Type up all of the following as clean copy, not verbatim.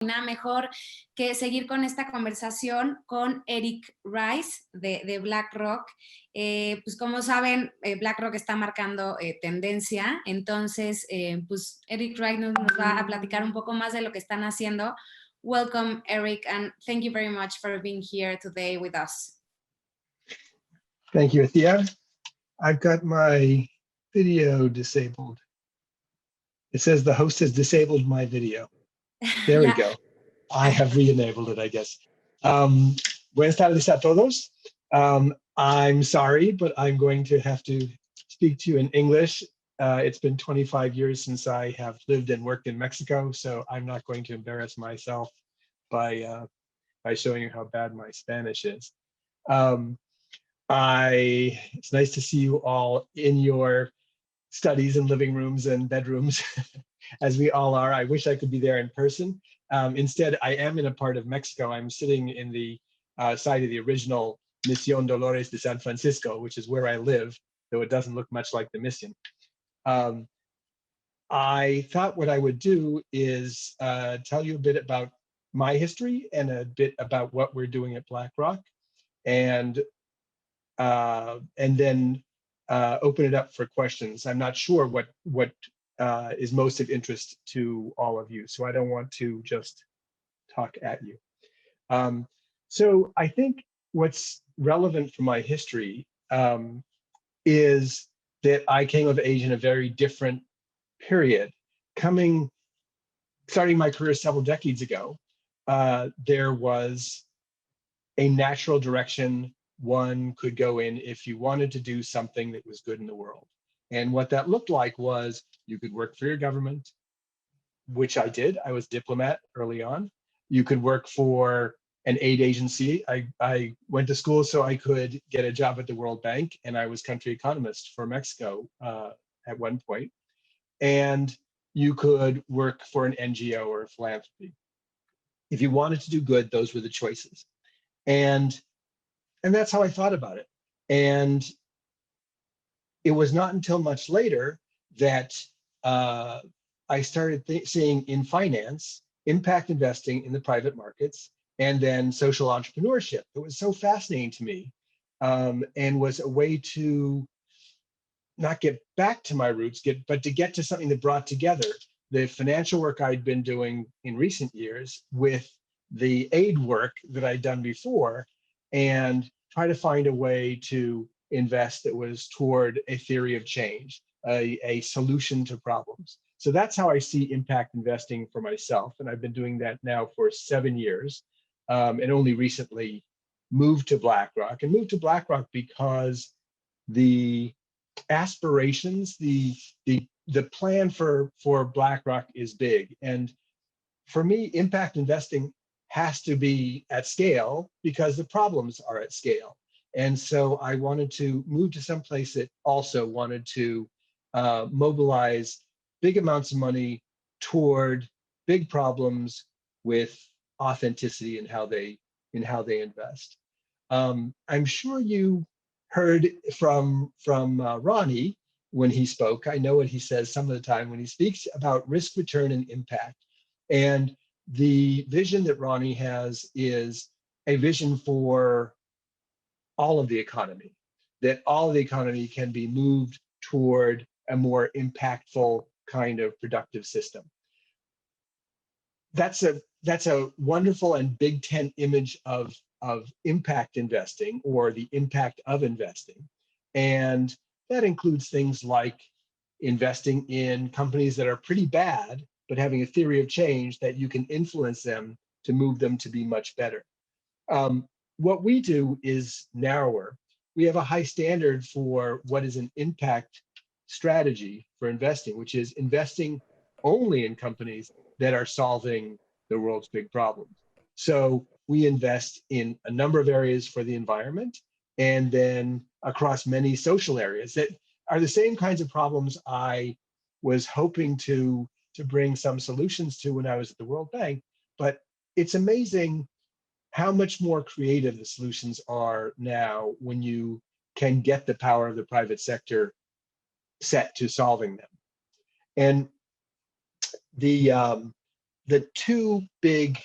nada mejor que seguir con esta conversación con Erick Rice de Black Rock. Pues como saben, Black Rock está marcando tendencia, entonces pues Erick Rice nos va a platicar un poco más de lo que están haciendo. Welcome, Erick, and thank you very much for being here today with us. Thank you, Thea. I've got my video disabled. It says the host has disabled my video. There we go. I have re-enabled it, I guess. Buenas tardes a todos. I'm sorry, but I'm going to have to speak to you in English. It's been 25 years since I have lived and worked in Mexico, so I'm not going to embarrass myself by showing you how bad my Spanish is. It's nice to see you all in your studies and living rooms and bedrooms, as we all are. I wish I could be there in person. Instead, I am in a part of Mexico. I'm sitting in the site of the original Misión Dolores de San Francisco, which is where I live, though it doesn't look much like the Mission. I thought what I would do is tell you a bit about my history and a bit about what we're doing at Black Rock, and then open it up for questions. I'm not sure what is most of interest to all of you, so I don't want to just talk at you. So I think what's relevant for my history is that I came of age in a very different period. Starting my career several decades ago, there was a natural direction one could go in if you wanted to do something that was good in the world. And what that looked like was you could work for your government, which I did. I was a diplomat early on. You could work for an aid agency. I went to school so I could get a job at the World Bank, and I was country economist for Mexico at one point. And you could work for an NGO or a philanthropy. If you wanted to do good, those were the choices. And that's how I thought about it. And it was not until much later that I started seeing in finance, impact investing in the private markets, and then social entrepreneurship. It was so fascinating to me, and was a way to not get back to my roots, but to get to something that brought together the financial work I'd been doing in recent years with the aid work that I'd done before, and try to find a way to invest that was toward a theory of change, a solution to problems. So that's how I see impact investing for myself. And I've been doing that now for 7 years, and only recently moved to Black Rock. And moved to Black Rock because the aspirations, the plan for Black Rock is big. And for me, impact investing has to be at scale because the problems are at scale. And so I wanted to move to some place that also wanted to mobilize big amounts of money toward big problems with authenticity in how they invest. I'm sure you heard from Ronnie when he spoke. I know what he says some of the time when he speaks about risk, return, and impact. And the vision that Ronnie has is a vision for all of the economy, that all of the economy can be moved toward a more impactful kind of productive system. That's a wonderful and Big Tent image of impact investing, or the impact of investing. And that includes things like investing in companies that are pretty bad, but having a theory of change that you can influence them to move them to be much better. What we do is narrower. We have a high standard for what is an impact strategy for investing, which is investing only in companies that are solving the world's big problems. So we invest in a number of areas for the environment, and then across many social areas that are the same kinds of problems I was hoping to bring some solutions to when I was at the World Bank. But it's amazing how much more creative the solutions are now when you can get the power of the private sector set to solving them. And the the two big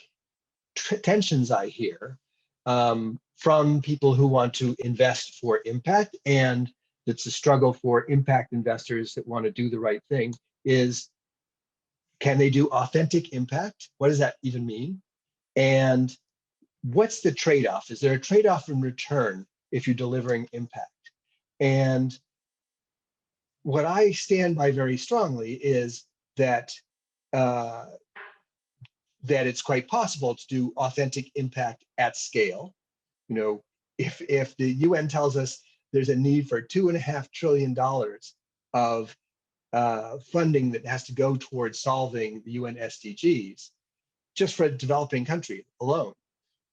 tensions I hear from people who want to invest for impact, and it's a struggle for impact investors that want to do the right thing, is can they do authentic impact? What does that even mean? And what's the trade-off? Is there a trade-off in return if you're delivering impact? And what I stand by very strongly is that that it's quite possible to do authentic impact at scale. You know, if the UN tells us there's a need for $2.5 trillion of funding that has to go towards solving the UN SDGs, just for a developing country alone,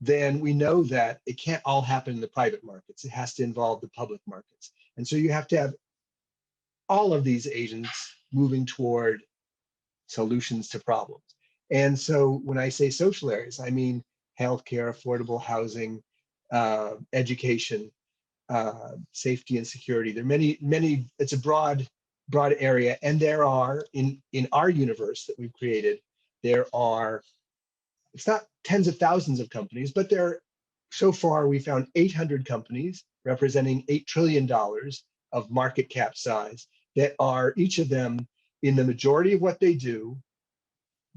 then we know that it can't all happen in the private markets. It has to involve the public markets. And so you have to have all of these agents moving toward solutions to problems. And so when I say social areas, I mean healthcare, affordable housing, education, safety and security. There are many, it's a broad area. And there are, in our universe that we've created, there are, it's not tens of thousands of companies, but so far we found 800 companies representing $8 trillion of market cap size that are, each of them, in the majority of what they do,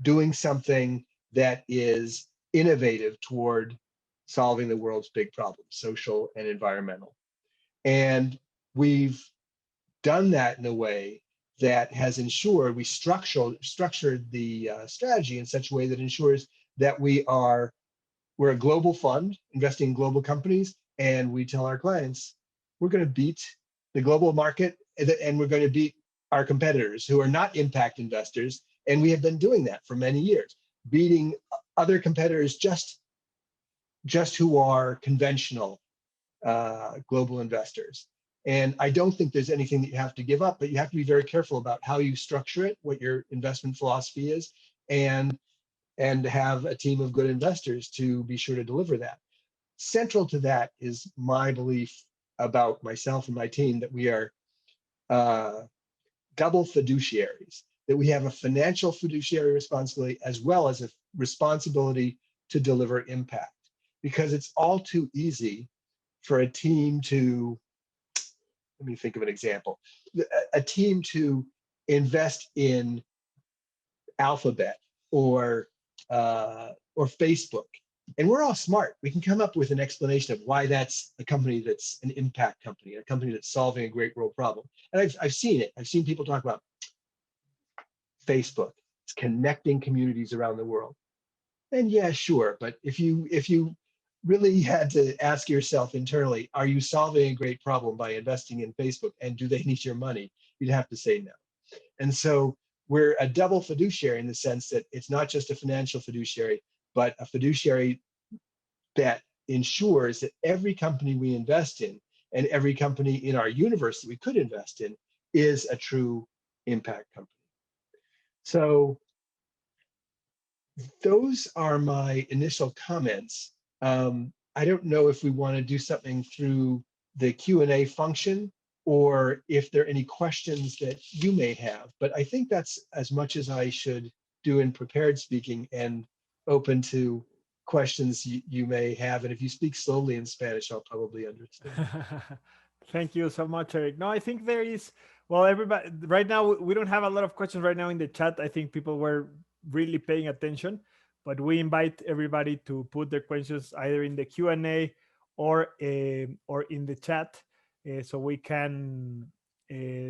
doing something that is innovative toward solving the world's big problems, social and environmental. And we've done that in a way that has ensured we structured the strategy in such a way that ensures that we're a global fund investing in global companies, and we tell our clients we're going to beat the global market and we're going to beat our competitors who are not impact investors. And we have been doing that for many years, beating other competitors just who are conventional global investors. And I don't think there's anything that you have to give up, but you have to be very careful about how you structure it, what your investment philosophy is, and have a team of good investors to be sure to deliver that. Central to that is my belief about myself and my team that we are double fiduciaries, that we have a financial fiduciary responsibility as well as a responsibility to deliver impact. Because it's all too easy for a team to, let me think of an example, a team to invest in Alphabet or Facebook. And we're all smart. We can come up with an explanation of why that's a company that's an impact company, a company that's solving a great world problem. And I've seen it. I've seen people talk about Facebook. It's connecting communities around the world. And yeah, sure. But if you really had to ask yourself internally, are you solving a great problem by investing in Facebook? And do they need your money? You'd have to say no. And so we're a double fiduciary in the sense that it's not just a financial fiduciary, but a fiduciary that ensures that every company we invest in and every company in our universe that we could invest in is a true impact company. So those are my initial comments. I don't know if we want to do something through the Q&A function or if there are any questions that you may have, but I think that's as much as I should do in prepared speaking, and open to questions you may have. And if you speak slowly in Spanish, I'll probably understand. Thank you so much, Eric. No, I think there is, well, everybody, right now, we don't have a lot of questions right now in the chat. I think people were really paying attention, but we invite everybody to put their questions either in the Q&A or in the chat, so we can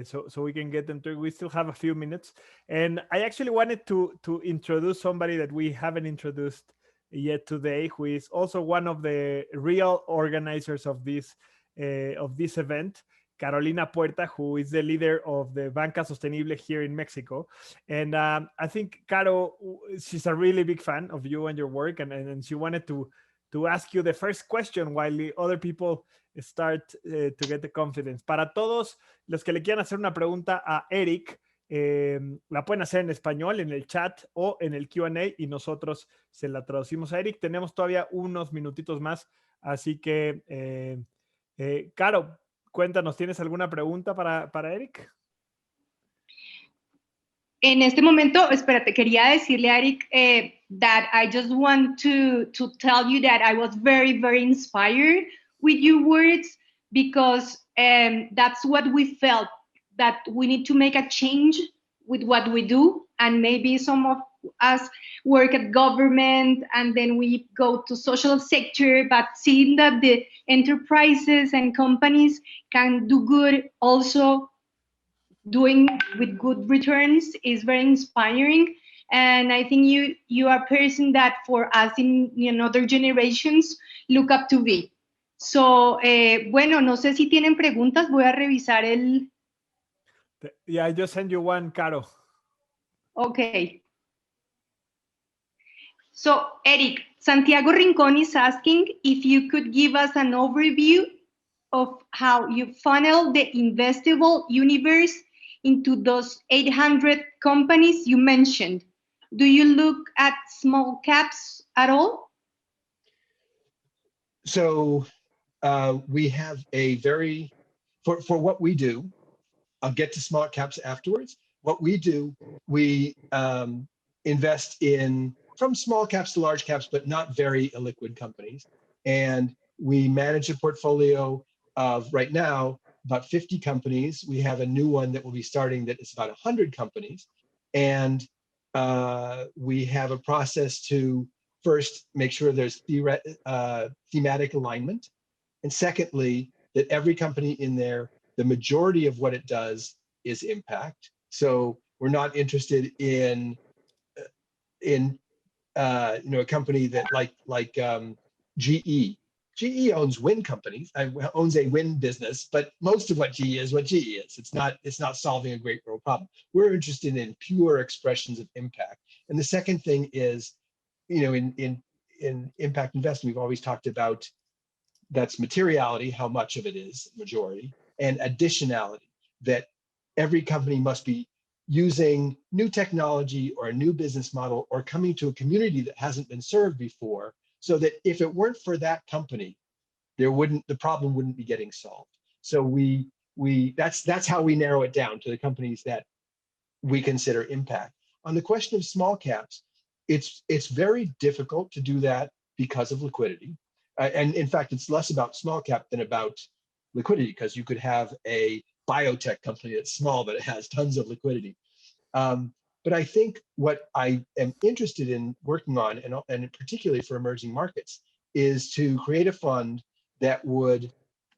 so we can get them through. We still have a few minutes, and I actually wanted to introduce somebody that we haven't introduced yet today, who is also one of the real organizers of this event, Carolina Puerta, who is the leader of the Banca Sostenible here in Mexico. And I think Caro, she's a really big fan of you and your work, and she wanted to ask you the first question while the other people start to get the confidence. Para todos los que le quieran hacer una pregunta a Eric, la pueden hacer en español, en el chat o en el Q&A, y nosotros se la traducimos a Eric. Tenemos todavía unos minutitos más, así que, Caro, cuéntanos, ¿tienes alguna pregunta para Eric? En este momento, espérate, quería decirle a Erick that I just want to tell you that I was very, very inspired with your words, because that's what we felt, that we need to make a change with what we do. And maybe some of us work at government and then we go to social sector, but seeing that the enterprises and companies can do good also doing with good returns is very inspiring. And I think you are a person that for us in other generations look up to be. So, bueno, no sé si tienen preguntas, voy a revisar el... Yeah, I just sent you one, Caro. Okay. So, Erick, Santiago Rincon is asking if you could give us an overview of how you funnel the investable universe into those 800 companies you mentioned. Do you look at small caps at all? So we have a very, for what we do, I'll get to small caps afterwards. What we do, we invest in from small caps to large caps, but not very illiquid companies. And we manage a portfolio of right now about 50 companies. We have a new one that will be starting that is about 100 companies. And we have a process to first make sure there's thematic alignment. And secondly, that every company in there, the majority of what it does is impact. So we're not interested in a company that like GE. GE owns wind companies, owns a wind business, but most of what GE is what GE is. It's not solving a great world problem. We're interested in pure expressions of impact. And the second thing is, in impact investing, we've always talked about that's materiality, how much of it is majority, and additionality, that every company must be using new technology or a new business model or coming to a community that hasn't been served before, so that if it weren't for that company, the problem wouldn't be getting solved. So that's how we narrow it down to the companies that we consider impact. On the question of small caps, it's very difficult to do that because of liquidity. And in fact, it's less about small cap than about liquidity, because you could have a biotech company that's small, but it has tons of liquidity. But I think what I am interested in working on, and particularly for emerging markets, is to create a fund that would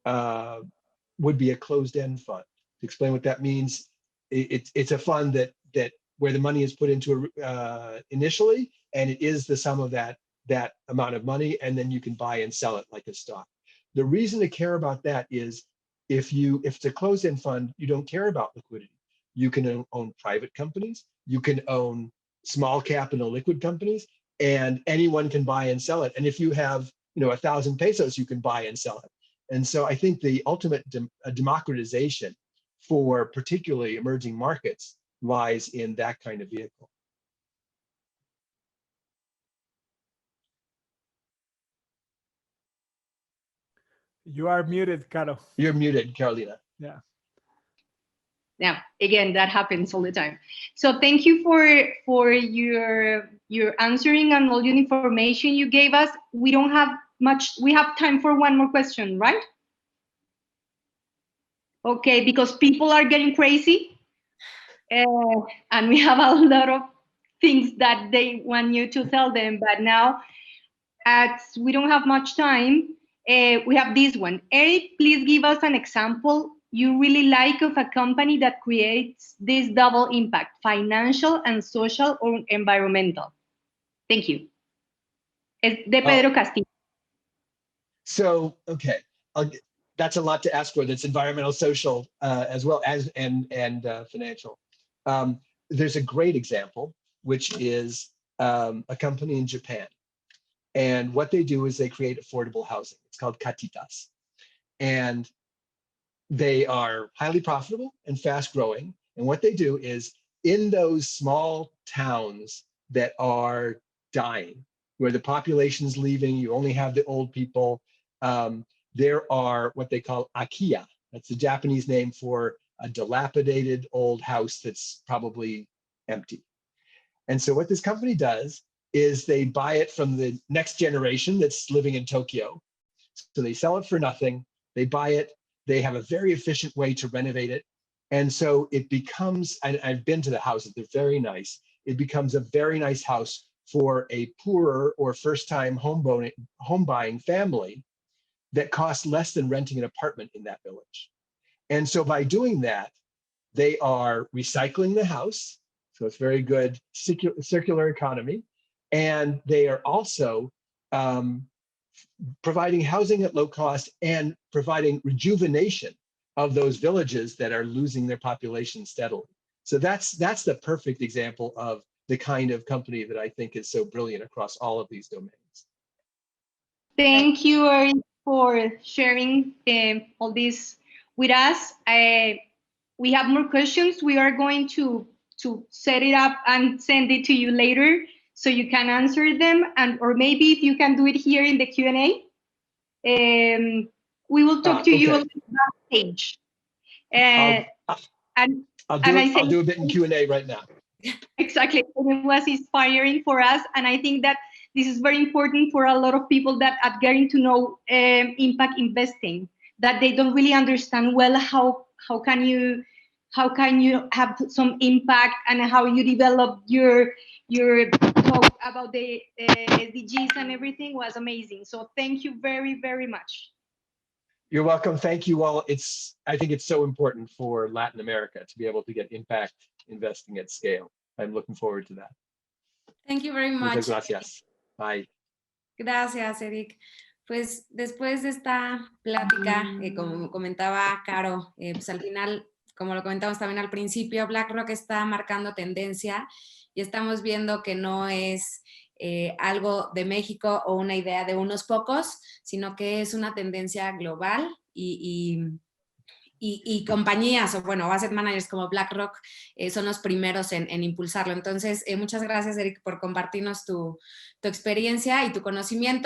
be a closed-end fund. To explain what that means, it's a fund that where the money is put into initially, and it is the sum of that amount of money, and then you can buy and sell it like a stock. The reason to care about that is if it's a closed-end fund, you don't care about liquidity. You can own private companies, you can own small cap and illiquid companies, and anyone can buy and sell it. And if you have 1,000 pesos, you can buy and sell it. And so I think the ultimate democratization for particularly emerging markets lies in that kind of vehicle. You are muted, Caro. You're muted, Carolina. Yeah. Yeah, again, that happens all the time. So thank you for your answering and all your information you gave us. We don't have much. We have time for one more question, right? Okay, because people are getting crazy, and we have a lot of things that they want you to tell them. But now, as we don't have much time, we have this one. Erick, please give us an example you really like of a company that creates this double impact, financial and social or environmental. Thank you. Es de Pedro Castillo. So, okay, that's a lot to ask for. That's environmental, social, as well as and financial. There's a great example, which is a company in Japan. And what they do is they create affordable housing. It's called Katitas. And they are highly profitable and fast growing. And what they do is in those small towns that are dying, where the population's leaving, you only have the old people, there are what they call akiya. That's the Japanese name for a dilapidated old house that's probably empty. And so what this company does is they buy it from the next generation that's living in Tokyo. So they sell it for nothing, they buy it, they have a very efficient way to renovate it. And so it becomes, and I've been to the houses, they're very nice. It becomes a very nice house for a poorer or first-time home buying family that costs less than renting an apartment in that village. And so by doing that, they are recycling the house. So it's very good circular economy. And they are also providing housing at low cost and providing rejuvenation of those villages that are losing their population steadily. So that's the perfect example of the kind of company that I think is so brilliant across all of these domains. Thank you, Erick, for sharing all this with us. We have more questions. We are going to set it up and send it to you later so you can answer them, and or maybe if you can do it here in the Q&A. We will talk to you on backstage. I'll do a bit in Q&A right now. Exactly. It was inspiring for us, and I think that this is very important for a lot of people that are getting to know impact investing, that they don't really understand well how can you have some impact and how you develop your talk about the SDGs and everything was amazing. So thank you very, very much. You're welcome. Thank you all. I think it's so important for Latin America to be able to get impact investing at scale. I'm looking forward to that. Thank you very much. Muchas gracias. Bye. Gracias, Erick. Pues después de esta plática, como comentaba Caro, pues al final, como lo comentamos también al principio, Black Rock está marcando tendencia y estamos viendo que no es algo de México o una idea de unos pocos, sino que es una tendencia global y compañías, o bueno, asset managers como Black Rock son los primeros en impulsarlo. Entonces, muchas gracias, Erick, por compartirnos tu experiencia y tu conocimiento.